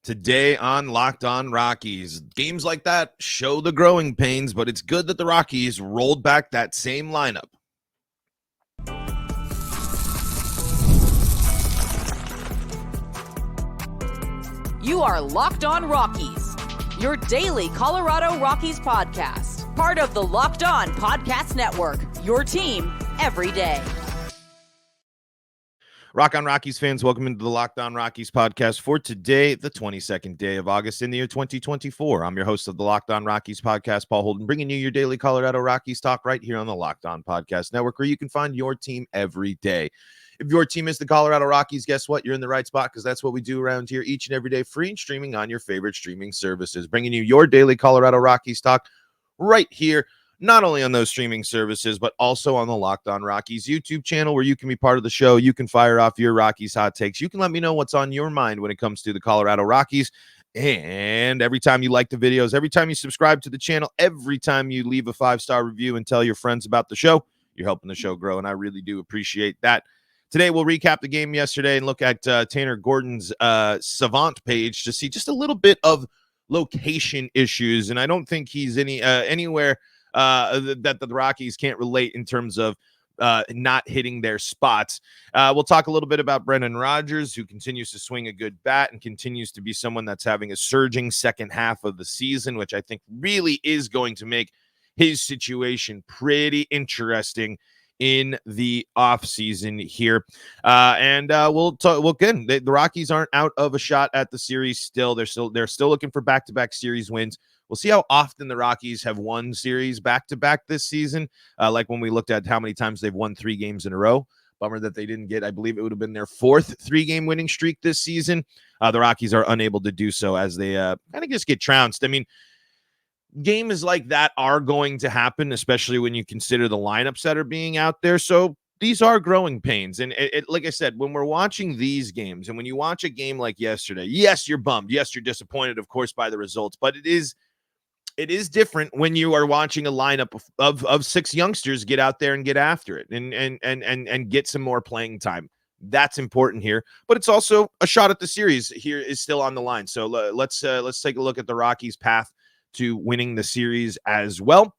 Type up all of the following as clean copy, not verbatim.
Today on Locked On Rockies, games like that show the growing pains, but it's good that the Rockies rolled back that same lineup. You are Locked On Rockies, your daily Colorado Rockies podcast, part of the Locked On Podcast Network, your team every day. Rock on Rockies fans, welcome into the Locked On Rockies podcast for today, the 22nd day of August in the year 2024. I'm your host of the Locked On Rockies podcast, Paul Holden, bringing you your daily Colorado Rockies talk right here on the Locked On Podcast Network, where you can find your team every day. If your team is the Colorado Rockies, guess what? You're in the right spot because that's what we do around here each and every day, free and streaming on your favorite streaming services, bringing you your daily Colorado Rockies talk right here, not only on those streaming services, but also on the Locked On Rockies YouTube channel, where you can be part of the show. You can fire off your Rockies hot takes. You can let me know what's on your mind when it comes to the Colorado Rockies. And every time you like the videos, every time you subscribe to the channel, every time you leave a 5-star review and tell your friends about the show, you're helping the show grow, and I really do appreciate that. Today, we'll recap the game yesterday and look at Tanner Gordon's Savant page to see just a little bit of location issues. And I don't think he's anywhere that the Rockies can't relate in terms of not hitting their spots. We'll talk a little bit about Brendan Rodgers, who continues to swing a good bat and continues to be someone that's having a surging second half of the season, which I think really is going to make his situation pretty interesting in the offseason here. We'll again, the Rockies aren't out of a shot at the series still. They're still looking for back-to-back series wins. We'll see how often the Rockies have won series back-to-back this season, like when we looked at how many times they've won 3 games in a row. Bummer that they didn't get, I believe it would have been their 4th 3-game winning streak this season. The Rockies are unable to do so as they kind of just get trounced. I mean, games like that are going to happen, especially when you consider the lineups that are being out there. So these are growing pains. And like I said, when we're watching these games and when you watch a game like yesterday, yes, you're bummed. Yes, you're disappointed, of course, by the results, but it is different when you are watching a lineup of 6 youngsters get out there and get after it and get some more playing time. That's important here, but it's also a shot at the series here is still on the line. So let's take a look at the Rockies' path to winning the series as well.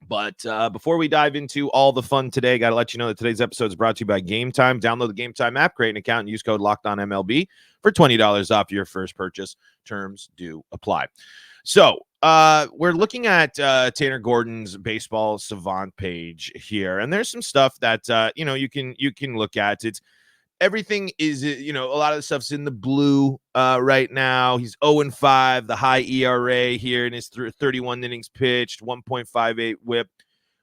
But before we dive into all the fun today, got to let you know that today's episode is brought to you by Gametime. Download the Gametime app, create an account, and use code LOCKEDONMLB for $20 off your first purchase. Terms do apply. So we're looking at Tanner Gordon's baseball savant page here, and there's some stuff that you can look at. It's everything is, a lot of the stuff's in the blue right now. He's 0-5, the high ERA here in his 31 innings pitched, 1.58 whip.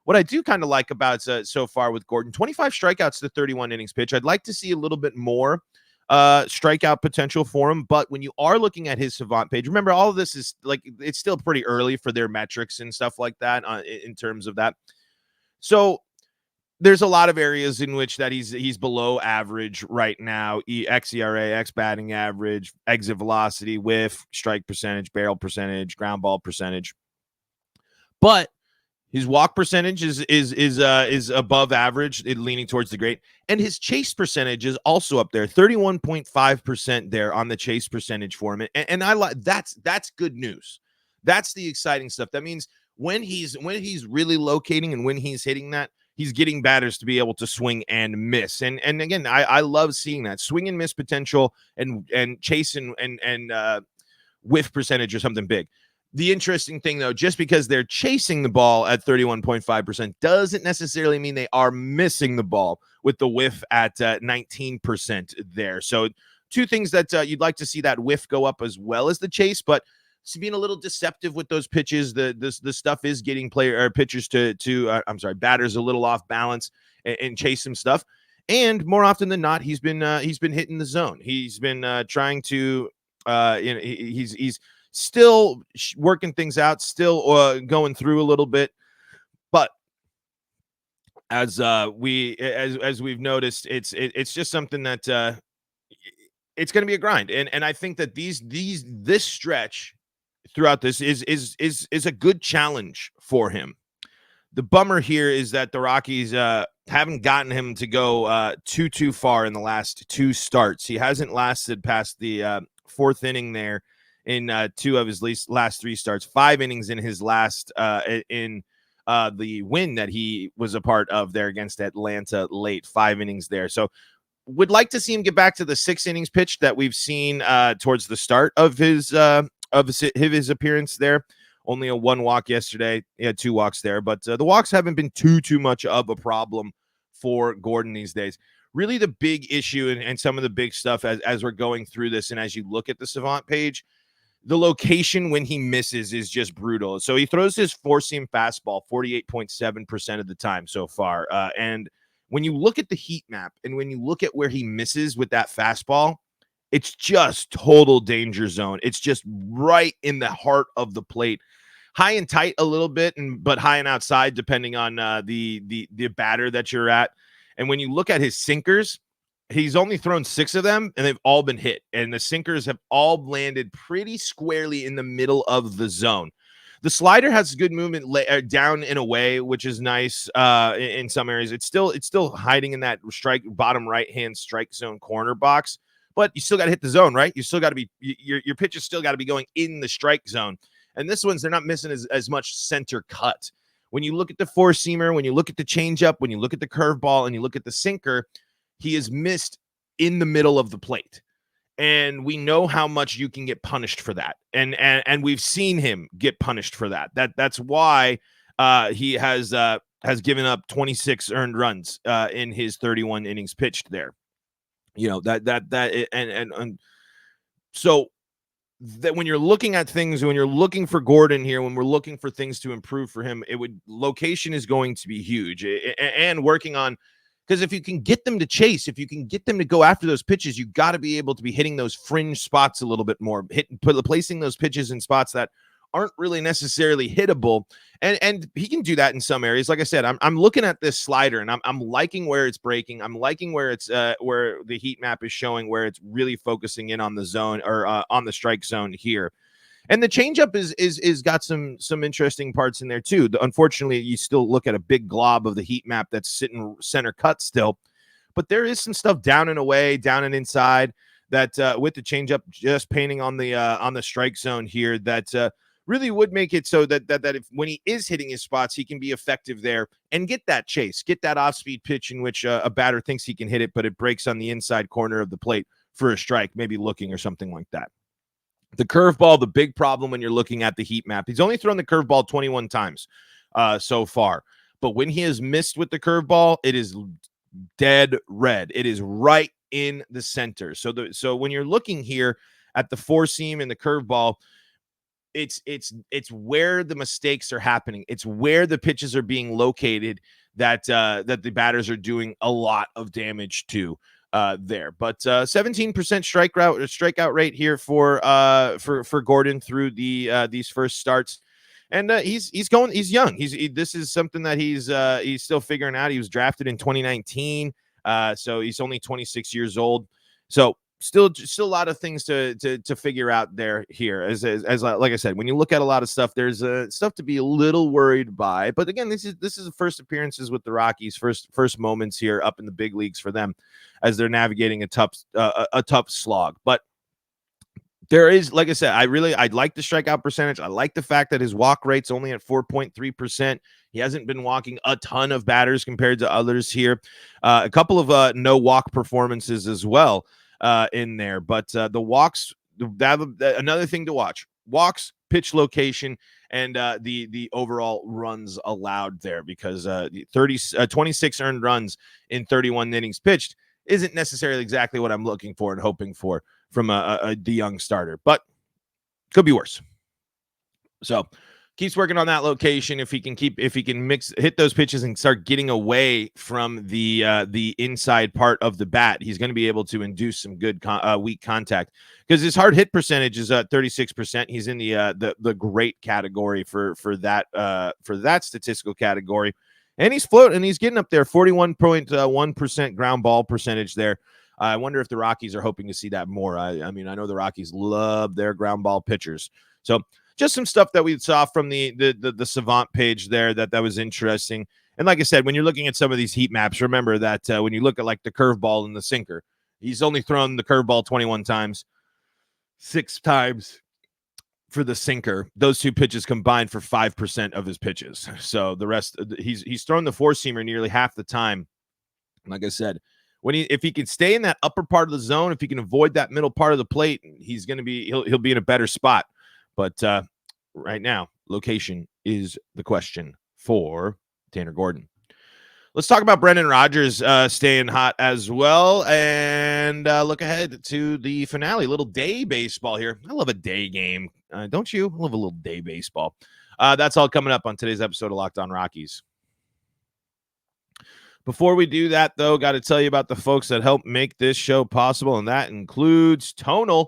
What I do kind of like about so far with Gordon, 25 strikeouts to 31 innings pitched. I'd like to see a little bit more strikeout potential for him. But when you are looking at his savant page, remember, all of this is like, it's still pretty early for their metrics and stuff like that in terms of that. So there's a lot of areas in which that he's below average right now. xERA, x batting average, exit velocity, whiff, strike percentage, barrel percentage, ground ball percentage. But his walk percentage is above average, leaning towards the great, and his chase percentage is also up there, 31.5% there on the chase percentage for him. And I like that's good news. That's the exciting stuff. That means when he's really locating and when he's hitting that, he's getting batters to be able to swing and miss. And again, I love seeing that swing and miss potential and chase and whiff percentage or something big. The interesting thing, though, just because they're chasing the ball at 31.5% doesn't necessarily mean they are missing the ball with the whiff at 19% there. So 2 things that you'd like to see that whiff go up as well as the chase, but it's being a little deceptive with those pitches. The stuff is getting pitchers batters a little off balance and chase some stuff. And more often than not, he's been hitting the zone. He's been trying to he's still working things out, still going through a little bit. But as we've noticed, it's just something that it's going to be a grind. And I think that this stretch throughout this is a good challenge for him. The bummer here is that the Rockies haven't gotten him to go too far in the last 2 starts. He hasn't lasted past the fourth inning there in 2 of his last 3 starts, 5 innings in his last the win that he was a part of there against Atlanta late, 5 innings there. So would like to see him get back to the 6 innings pitch that we've seen towards the start of his appearance there. Only a 1 walk yesterday. He had 2 walks there, but the walks haven't been too much of a problem for Gordon these days. Really the big issue and some of the big stuff as we're going through this and as you look at the Savant page, the location when he misses is just brutal. So he throws his 4-seam fastball 48.7% of the time so far. And when you look at the heat map and when you look at where he misses with that fastball, it's just total danger zone. It's just right in the heart of the plate. High and tight a little bit, but high and outside depending on the batter that you're at. And when you look at his sinkers, he's only thrown 6 of them, and they've all been hit. And the sinkers have all landed pretty squarely in the middle of the zone. The slider has good movement down and away, which is nice in some areas. It's still hiding in that bottom right-hand strike zone corner box, but you still got to hit the zone, right? You still got to be your pitch has still got to be going in the strike zone. And this one's they're not missing as much center cut. When you look at the 4-seamer, when you look at the changeup, when you look at the curveball, and you look at the sinker, he is missed in the middle of the plate. And we know how much you can get punished for that. And we've seen him get punished for that. That's why he has given up 26 earned runs in his 31 innings pitched there. You know, so that when you're looking at things, when you're looking for Gordon here, when we're looking for things to improve for him, location is going to be huge, and working on, because if you can get them to chase, if you can get them to go after those pitches, you got to be able to be hitting those fringe spots a little bit more, placing those pitches in spots that aren't really necessarily hittable. And he can do that in some areas. Like I said, I'm looking at this slider and I'm liking where it's breaking. I'm liking where it's where the heat map is showing where it's really focusing in on the zone or on the strike zone here. And the changeup is got some interesting parts in there too. Unfortunately, you still look at a big glob of the heat map that's sitting center cut still, but there is some stuff down and away, down and inside that with the changeup just painting on the strike zone here that really would make it so that if when he is hitting his spots, he can be effective there and get that chase, get that off-speed pitch in which a batter thinks he can hit it, but it breaks on the inside corner of the plate for a strike, maybe looking or something like that. The curveball, the big problem when you're looking at the heat map, he's only thrown the curveball 21 times so far. But when he has missed with the curveball, it is dead red. It is right in the center. So when you're looking here at the 4-seam and the curveball, it's where the mistakes are happening. It's where the pitches are being located that the batters are doing a lot of damage to. There, but 17% strikeout rate here for Gordon through these first starts, and he's young. This is something that he's still figuring out. He was drafted in 2019, so he's only 26 years old. So still a lot of things to figure out there here. As like I said, when you look at a lot of stuff, there's stuff to be a little worried by. But again, this is the first appearances with the Rockies, first moments here up in the big leagues for them as they're navigating a tough slog. But there is, like I said, I like the strikeout percentage. I like the fact that his walk rate's only at 4.3%. He hasn't been walking a ton of batters compared to others here. A couple of no walk performances as well in there, but the walks, another thing to watch: walks, pitch location, and the overall runs allowed there, because 26 earned runs in 31 innings pitched isn't necessarily exactly what I'm looking for and hoping for from the young starter, but could be worse. So keeps working on that location. If he can hit those pitches and start getting away from the inside part of the bat, he's going to be able to induce some good weak contact, because his hard hit percentage is at 36%. He's in the great category for that statistical category, and he's floating and he's getting up there, 41.1% ground ball percentage there. I wonder if the Rockies are hoping to see that more. I mean, I know the Rockies love their ground ball pitchers, so just some stuff that we saw from the Savant page there that was interesting. And like I said, when you're looking at some of these heat maps, remember that when you look at like the curveball and the sinker, he's only thrown the curveball 21 times. 6 times for the sinker. Those 2 pitches combined for 5% of his pitches. So the rest, he's thrown the 4-seamer nearly half the time. Like I said, if he can stay in that upper part of the zone, if he can avoid that middle part of the plate, he'll be in a better spot. But right now, location is the question for Tanner Gordon. Let's talk about Brendan Rodgers staying hot as well, and look ahead to the finale. A little day baseball here. I love a day game. Don't you? I love a little day baseball. That's all coming up on today's episode of Locked On Rockies. Before we do that, though, got to tell you about the folks that help make this show possible, and that includes TonaI.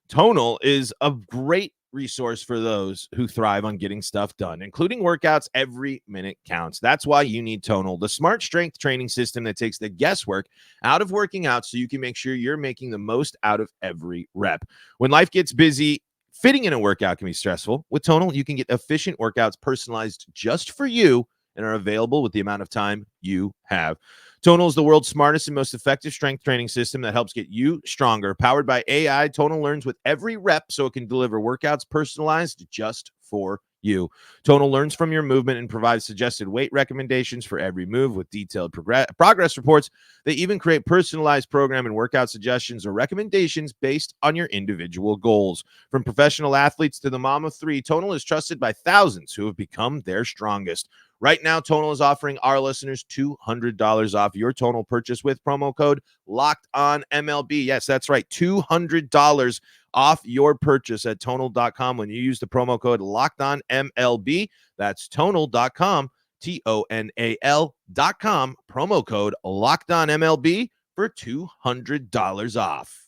TonaI is a great resource for those who thrive on getting stuff done, including workouts. Every minute counts. That's why you need TonaI, the smart strength training system that takes the guesswork out of working out so you can make sure you're making the most out of every rep. When life gets busy, fitting in a workout can be stressful. With TonaI, you can get efficient workouts personalized just for you and are available with the amount of time you have. TonaI is the world's smartest and most effective strength training system that helps get you stronger. Powered by AI, TonaI learns with every rep so it can deliver workouts personalized just for you. TonaI learns from your movement and provides suggested weight recommendations for every move with detailed progress reports. They even create personalized program and workout suggestions or recommendations based on your individual goals. From professional athletes to the mom of 3, TonaI is trusted by thousands who have become their strongest. Right now, TonaI is offering our listeners $200 off your TonaI purchase with promo code LOCKEDONMLB. Yes, that's right, $200 off your purchase at TonaI.com when you use the promo code LOCKEDONMLB. That's TonaI.com, TonaL.com, promo code LOCKEDONMLB for $200 off.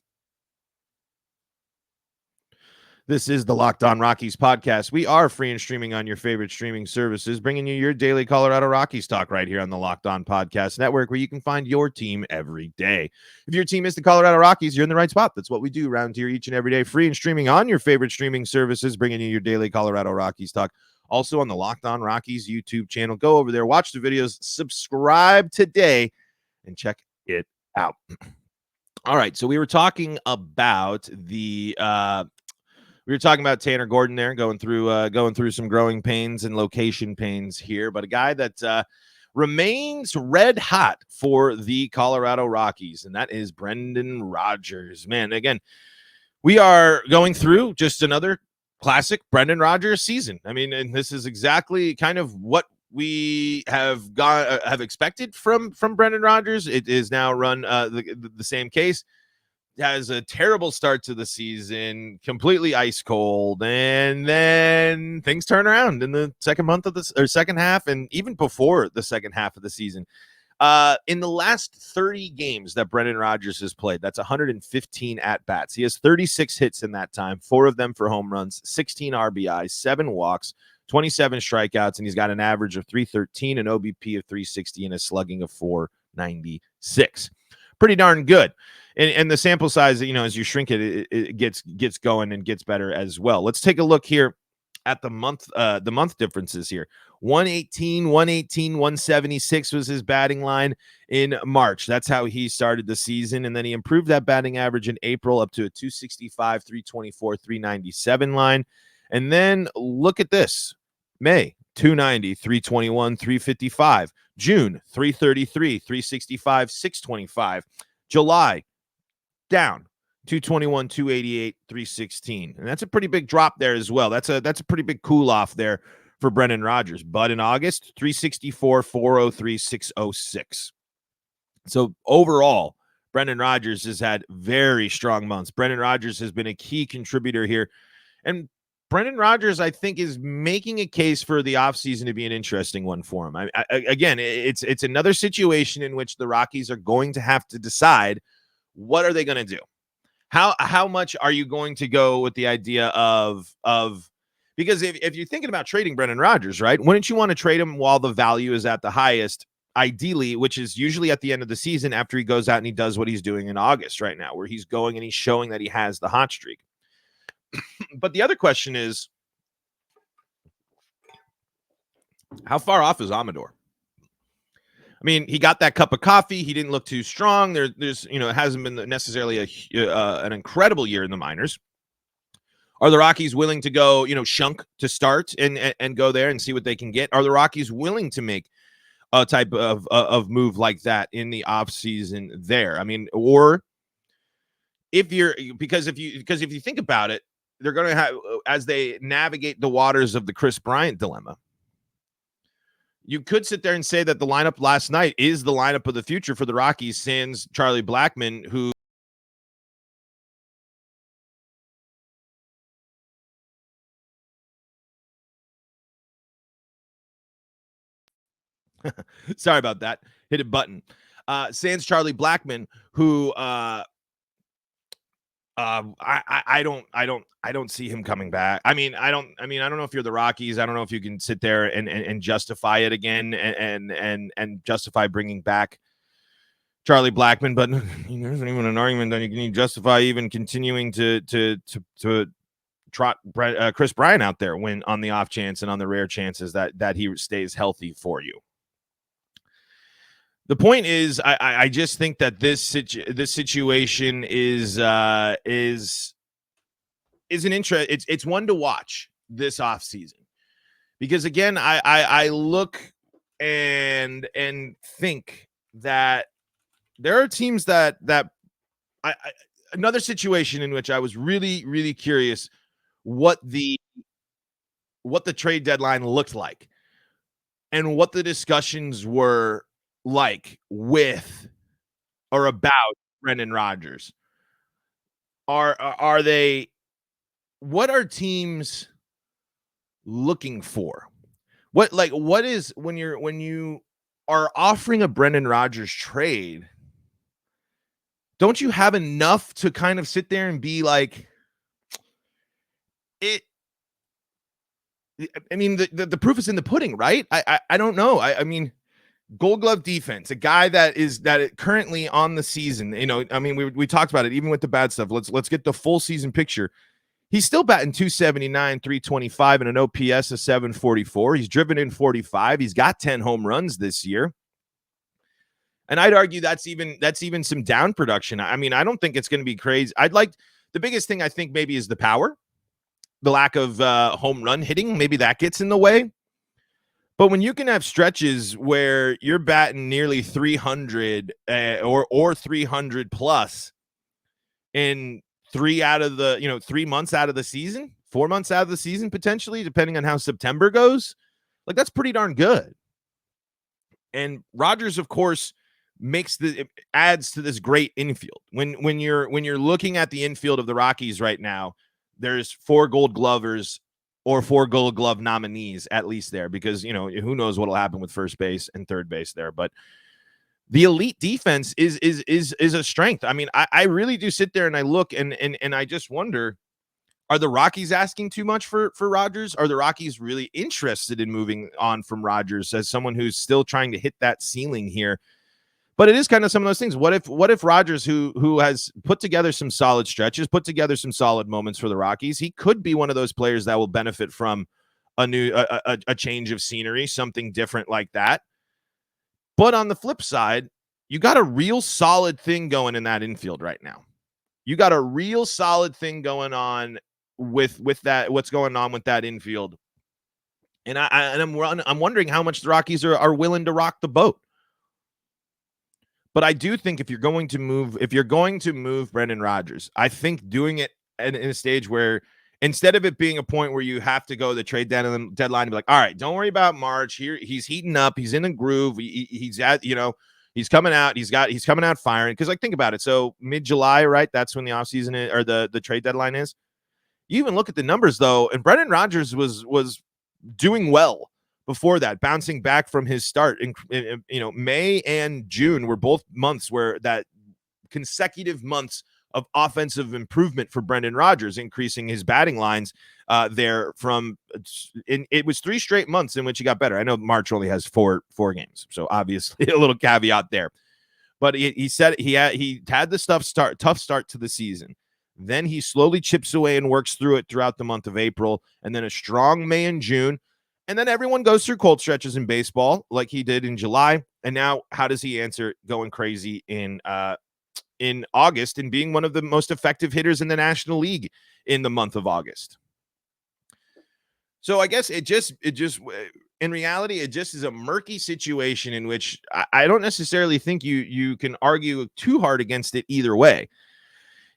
This is the Locked On Rockies podcast. We are free and streaming on your favorite streaming services, bringing you your daily Colorado Rockies talk right here on the Locked On Podcast Network, where you can find your team every day. If your team is the Colorado Rockies, you're in the right spot. That's what we do around here each and every day, free and streaming on your favorite streaming services, bringing you your daily Colorado Rockies talk. Also on the Locked On Rockies YouTube channel. Go over there, watch the videos, subscribe today, and check it out. All right, so we were talking about Tanner Gordon there, going through some growing pains and location pains here, but a guy that remains red hot for the Colorado Rockies, and that is Brendan Rodgers. Man, again, we are going through just another classic Brendan Rodgers season. I mean, and this is exactly kind of what we have expected from Brendan Rodgers. It is now run the same case. Has a terrible start to the season, completely ice cold, and then things turn around in the second half, and even before the second half of the season. In the last 30 games that Brendan Rodgers has played, that's 115 at-bats. He has 36 hits in that time, 4 of them for home runs, 16 RBIs, 7 walks, 27 strikeouts, and he's got an average of 313, an OBP of 360, and a slugging of 496. Pretty darn good. And the sample size, as you shrink it gets going and gets better as well. Let's take a look here at the month differences here. 118, 176 was his batting line in March. That's how he started the season. And then he improved that batting average in April up to a 265, 324, 397 line. And then look at this. May, 290, 321, 355. June, 333, 365, 625. July, down 221, 288, 316. And that's a pretty big drop there as well. That's a pretty big cool off there for Brendan Rodgers. But in August, 364, 403, 606. So overall, Brendan Rodgers has had very strong months. Brendan Rodgers has been a key contributor here. And Brendan Rodgers, I think, is making a case for the offseason to be an interesting one for him. Again, it's another situation in which the Rockies are going to have to decide, what are they going to do? How much are you going to go with the idea of because if you're thinking about trading Brendan Rodgers, right, wouldn't you want to trade him while the value is at the highest, ideally, which is usually at the end of the season after he goes out and he does what he's doing in August right now, where he's going and he's showing that he has the hot streak. But the other question is, how far off is Amador? I mean, he got that cup of coffee. He didn't look too strong. There's it hasn't been necessarily an incredible year in the minors. Are the Rockies willing to go, shunk to start and go there and see what they can get? Are the Rockies willing to make a type of move like that in the offseason there? I mean, or if you think about it, they're going to have, as they navigate the waters of the Chris Bryant dilemma, you could sit there and say that the lineup last night is the lineup of the future for the Rockies, sans Charlie Blackmon, who sorry about that, hit a button. Sans Charlie Blackmon, who I don't see him coming back. I don't know if you're the Rockies. I don't know if you can sit there and justify it again and justify bringing back Charlie Blackmon, but there's not even an argument that you can justify even continuing to trot Chris Bryant out there when on the off chance and on the rare chances that he stays healthy for you. The point is, I just think that this situation is an interest. It's one to watch this offseason, because again, I look and think that there are teams that another situation in which I was really, really curious what the trade deadline looked like and what the discussions were like with or about Brendan Rodgers. Are they, what are teams looking for? What is, when you are offering a Brendan Rodgers trade, don't you have enough to kind of sit there and be like, it? I mean, the proof is in the pudding, right? I don't know. I mean, Gold Glove defense, a guy that currently on the season, I mean, we talked about it, even with the bad stuff. Let's get the full season picture. He's still batting 279, 325, and an OPS of 744. He's driven in 45. He's got 10 home runs this year. And I'd argue that's even some down production. I mean, I don't think it's going to be crazy. The biggest thing I think maybe is the power, the lack of home run hitting. Maybe that gets in the way. But when you can have stretches where you're batting nearly 300 or 300 plus in 3 months out of the season, 4 months out of the season, potentially, depending on how September goes, that's pretty darn good. And Rodgers, of course, adds to this great infield. When you're looking at the infield of the Rockies right now, there's 4 Gold Glovers or 4 Gold Glove nominees at least there, because who knows what'll happen with first base and third base there. But the elite defense is a strength. I mean, I really do sit there and I look and I just wonder, are the Rockies asking too much for Rodgers? Are the Rockies really interested in moving on from Rodgers as someone who's still trying to hit that ceiling here? But it is kind of some of those things. What if Rodgers, who has put together some solid stretches, put together some solid moments for the Rockies, he could be one of those players that will benefit from a change of scenery, something different like that. But on the flip side, you got a real solid thing going in that infield right now. You got a real solid thing going on with that. What's going on with that infield? And I'm wondering how much the Rockies are willing to rock the boat. But I do think if you're going to move Brendan Rodgers, I think doing it in a stage where, instead of it being a point where you have to go the trade deadline and be like, all right, don't worry about March. Here he's heating up, he's in a groove, he's at, he's coming out, he's coming out firing. Because think about it. So mid-July, right? That's when the offseason is, or the trade deadline is. You even look at the numbers though, and Brendan Rodgers was doing well before that, bouncing back from his start. In May and June were both months where that consecutive months of offensive improvement for Brendan Rodgers, increasing his batting lines there it was 3 straight months in which he got better. I know March only has four games, so obviously a little caveat there. But he said he had the tough start to the season. Then he slowly chips away and works through it throughout the month of April, and then a strong May and June. And then everyone goes through cold stretches in baseball like he did in July. And now how does he answer going crazy in August and being one of the most effective hitters in the National League in the month of August. So I guess it just in reality, it just is a murky situation in which I don't necessarily think you can argue too hard against it either way.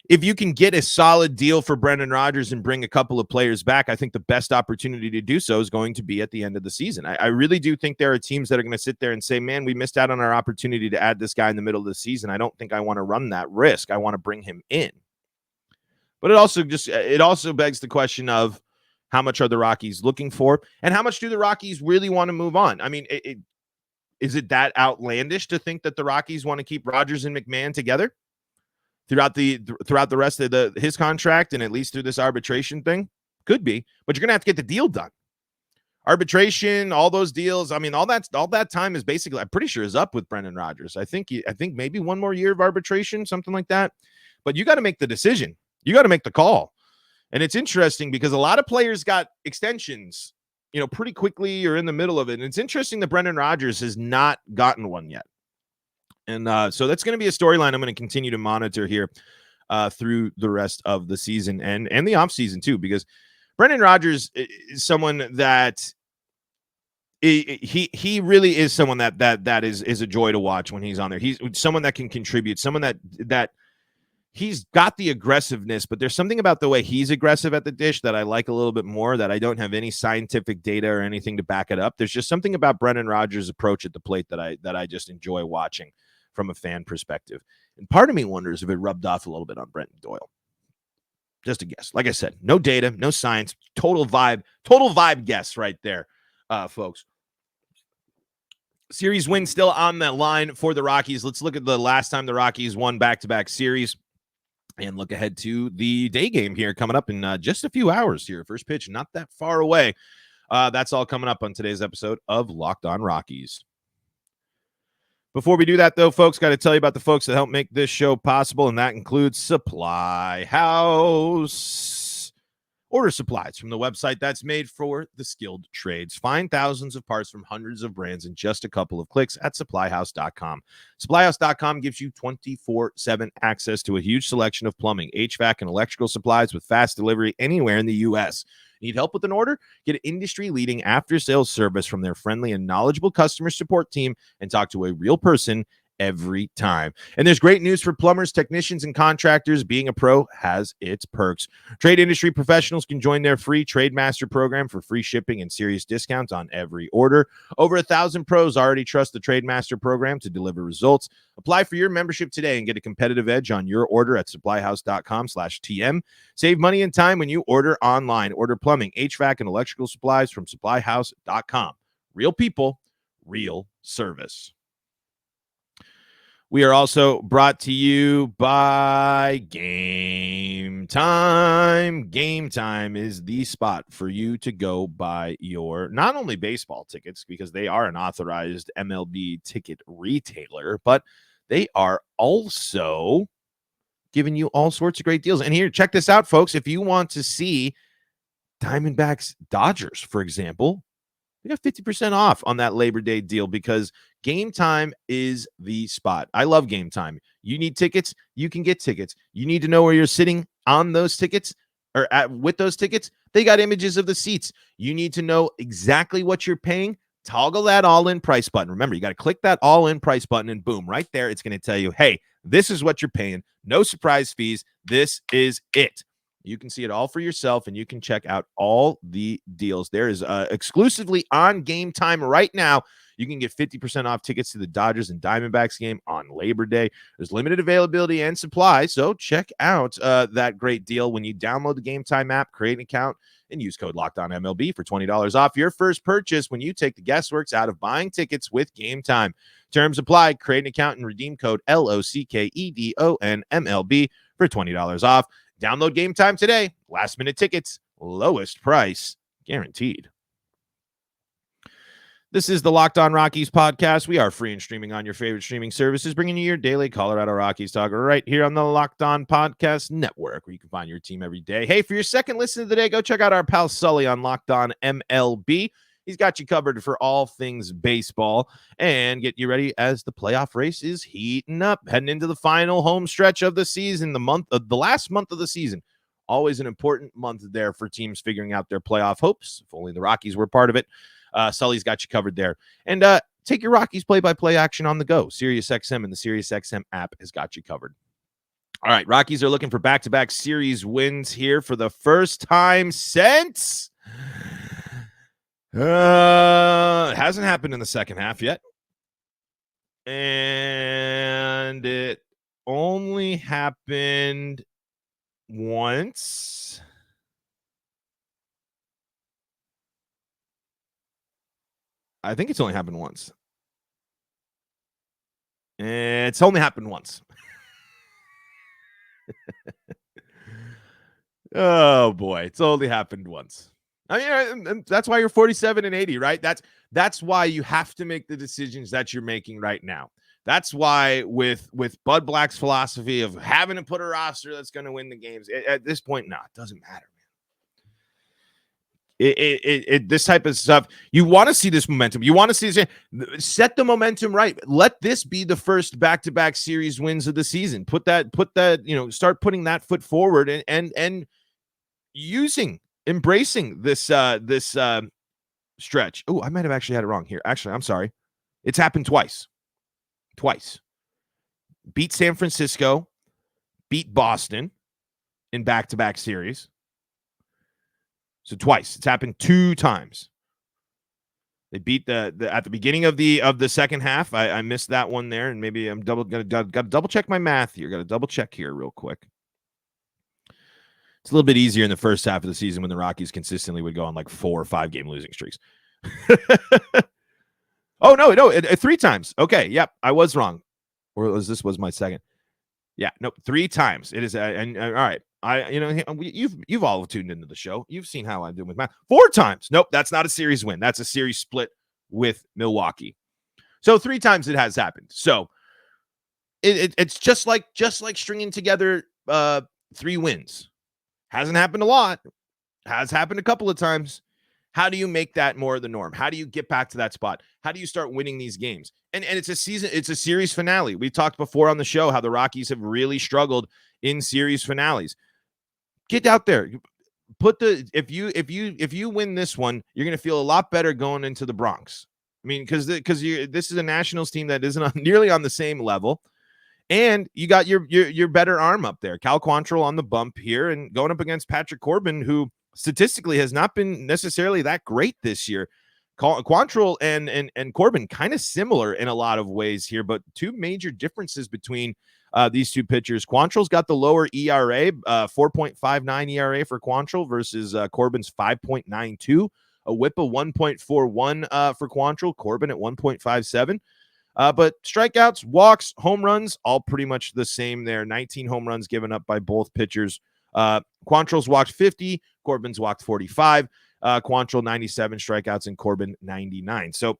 If you can get a solid deal for Brendan Rodgers and bring a couple of players back, I think the best opportunity to do so is going to be at the end of the season. I really do think there are teams that are going to sit there and say, man, we missed out on our opportunity to add this guy in the middle of the season. I don't think I want to run that risk. I want to bring him in. But it also begs the question of how much are the Rockies looking for and how much do the Rockies really want to move on? I mean, is it that outlandish to think that the Rockies want to keep Rodgers and McMahon together throughout the rest of his contract and at least through this arbitration thing? Could be, but you're gonna have to get the deal done. Arbitration, all those deals. I mean, all that time is basically, I'm pretty sure, is up with Brendan Rodgers. I think maybe one more year of arbitration, something like that. But you got to make the decision. You got to make the call. And it's interesting because a lot of players got extensions, pretty quickly or in the middle of it. And it's interesting that Brendan Rodgers has not gotten one yet. And so that's going to be a storyline I'm going to continue to monitor here through the rest of the season and the offseason too, because Brendan Rodgers is someone that he really is someone that is a joy to watch when he's on there. He's someone that can contribute, someone that he's got the aggressiveness, but there's something about the way he's aggressive at the dish that I like a little bit more, that I don't have any scientific data or anything to back it up. There's just something about Brendan Rodgers' approach at the plate that I just enjoy watching from a fan perspective. And part of me wonders if it rubbed off a little bit on Brenton Doyle. Just a guess. Like I said, no data, no science, total vibe guess right there, folks. Series win still on that line for the Rockies. Let's look at the last time the Rockies won back-to-back series and look ahead to the day game here coming up in just a few hours here. First pitch, not that far away. That's all coming up on today's episode of Locked On Rockies. Before we do that, though, folks, got to tell you about the folks that help make this show possible, and that includes SupplyHouse. Order supplies from the website that's made for the skilled trades. Find thousands of parts from hundreds of brands in just a couple of clicks at SupplyHouse.com. SupplyHouse.com gives you 24/7 access to a huge selection of plumbing, HVAC, and electrical supplies with fast delivery anywhere in the U.S. Need help with an order? Get industry-leading after-sales service from their friendly and knowledgeable customer support team and talk to a real person every time. And there's great news for plumbers, technicians, and contractors. Being a pro has its perks. Trade industry professionals can join their free Trade Master program for free shipping and serious discounts on every order. Over 1,000 pros already trust the Trade Master program to deliver results. Apply for your membership today and get a competitive edge on your order at supplyhouse.com/TM. Save money and time when you order online. Order plumbing, HVAC, and electrical supplies from supplyhouse.com. Real people, real service. We are also brought to you by Gametime. Gametime is the spot for you to go buy your not only baseball tickets, because they are an authorized MLB ticket retailer, but they are also giving you all sorts of great deals. And here, check this out, folks. If you want to see Diamondbacks Dodgers, for example, we got 50% off on that Labor Day deal because Gametime is the spot. I love Gametime. You need tickets, you can get tickets. You need to know where you're sitting on those tickets or with those tickets. They got images of the seats. You need to know exactly what you're paying. Toggle that all-in price button. Remember, you got to click that all-in price button and boom, right there, it's going to tell you, hey, this is what you're paying. No surprise fees. This is it. You can see it all for yourself, and you can check out all the deals. There is exclusively on Gametime right now. You can get 50% off tickets to the Dodgers and Diamondbacks game on Labor Day. There's limited availability and supply, so check out that great deal when you download the Gametime app, create an account, and use code LOCKEDONMLB for $20 off your first purchase when you take the guesswork out of buying tickets with Gametime. Terms apply. Create an account and redeem code LOCKEDONMLB for $20 off. Download Gametime today. Last-minute tickets, lowest price guaranteed. This is the Locked On Rockies podcast. We are free and streaming on your favorite streaming services, bringing you your daily Colorado Rockies talk right here on the Locked On Podcast Network, where you can find your team every day. Hey, for your second listen of the day, go check out our pal Sully on Locked On MLB. He's got you covered for all things baseball and get you ready as the playoff race is heating up, heading into the final home stretch of the season, the last month of the season. Always an important month there for teams figuring out their playoff hopes. If only the Rockies were part of it. Sully's got you covered there. And take your Rockies play-by-play action on the go. SiriusXM and the SiriusXM app has got you covered. All right, Rockies are looking for back-to-back series wins here for the first time since... it hasn't happened in the second half yet. And it only happened once. I think it's only happened once. It's only happened once. Oh boy, it's only happened once. I mean, that's why you're 47-80, right? That's why you have to make the decisions that you're making right now. That's why with Bud Black's philosophy of having to put a roster that's going to win the games at this point, it doesn't matter, man. This type of stuff, you want to see this momentum. You want to see this, set the momentum right. Let this be the first back-to-back series wins of the season. Put that, start putting that foot forward and embracing this stretch. Oh, I might have actually had it wrong here. Actually, I'm sorry. It's happened twice. Beat San Francisco, beat Boston in back-to-back series. So twice. It's happened 2 times. They beat the at the beginning of the second half. I missed that one there, and maybe I'm got to double check my math here. Got to double check here real quick. It's a little bit easier in the first half of the season when the Rockies consistently would go on like 4 or 5 game losing streaks. Oh, no, 3 times. Okay, yep, I was wrong. Or was my second? Yeah, no, 3 times. It is, and all right. You've all tuned into the show. You've seen how I'm doing with math. 4 times. Nope, that's not a series win. That's a series split with Milwaukee. So 3 times it has happened. So it's just like stringing together 3 wins. Hasn't happened a lot. Has happened a couple of times. How do you make that more of the norm? How do you get back to that spot? How do you start winning these games? And it's a series finale. We talked before on the show how the Rockies have really struggled in series finales. Get out there. If you win this one, you're going to feel a lot better going into the Bronx. I mean, because this is a Nationals team that isn't nearly on the same level. And you got your better arm up there. Cal Quantrill on the bump here and going up against Patrick Corbin, who statistically has not been necessarily that great this year. Quantrill and Corbin kind of similar in a lot of ways here, but 2 major differences between these 2 pitchers. Quantrill's got the lower ERA, 4.59 ERA for Quantrill versus Corbin's 5.92, a whip of 1.41 for Quantrill, Corbin at 1.57. But strikeouts, walks, home runs, all pretty much the same there. 19 home runs given up by both pitchers. Quantrill's walked 50, Corbin's walked 45. Quantrill 97 strikeouts and Corbin 99. So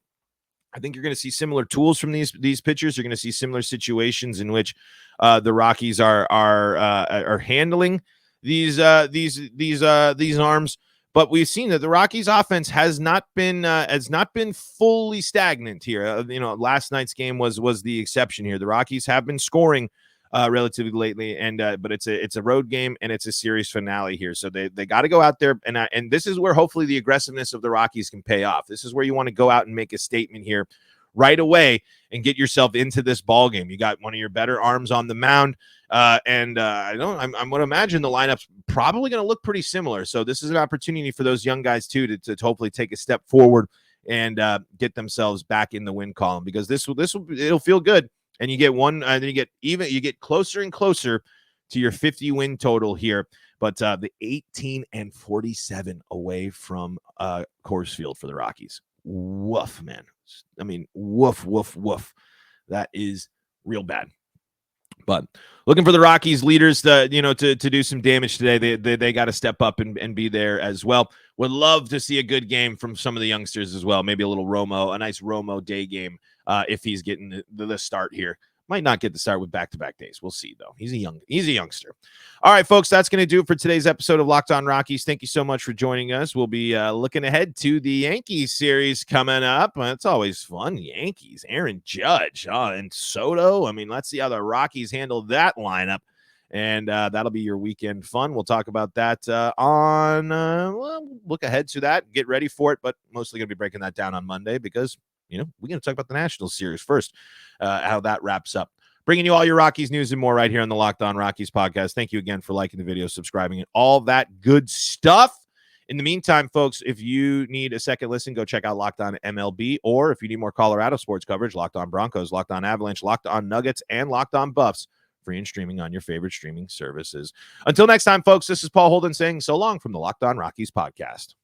I think you're going to see similar tools from these pitchers. You're going to see similar situations in which the Rockies are handling these arms. But we've seen that the Rockies' offense has not been fully stagnant here. Last night's game was the exception here. The Rockies have been scoring relatively lately, but it's a road game and it's a series finale here. So they got to go out there and this is where hopefully the aggressiveness of the Rockies can pay off. This is where you want to go out and make a statement here right away and get yourself into this ball game. You got one of your better arms on the mound. I'm going to imagine the lineup's probably going to look pretty similar. So this is an opportunity for those young guys too to hopefully take a step forward and get themselves back in the win column, because it'll feel good. And you get one, and then you get closer and closer to your 50 win total here. But the 18-47 away from Coors Field for the Rockies. Woof, man. I mean, woof. That is real bad. But looking for the Rockies leaders to do some damage today. They got to step up and be there as well. Would love to see a good game from some of the youngsters as well. Maybe a nice Romo day game if he's getting the start here. Might not get the start with back-to-back days. We'll see, though. He's a youngster. All right, folks, that's going to do it for today's episode of Locked On Rockies. Thank you so much for joining us. We'll be looking ahead to the Yankees series coming up. It's always fun. Yankees, Aaron Judge, and Soto. I mean, let's see how the Rockies handle that lineup And that'll be your weekend fun. We'll talk about that look ahead to that. Get ready for it, but mostly going to be breaking that down on Monday because, we're going to talk about the Nationals series first, how that wraps up. Bringing you all your Rockies news and more right here on the Locked On Rockies podcast. Thank you again for liking the video, subscribing, and all that good stuff. In the meantime, folks, if you need a second listen, go check out Locked On MLB, or if you need more Colorado sports coverage, Locked On Broncos, Locked On Avalanche, Locked On Nuggets, and Locked On Buffs, free and streaming on your favorite streaming services. Until next time, folks, this is Paul Holden saying so long from the Locked On Rockies podcast.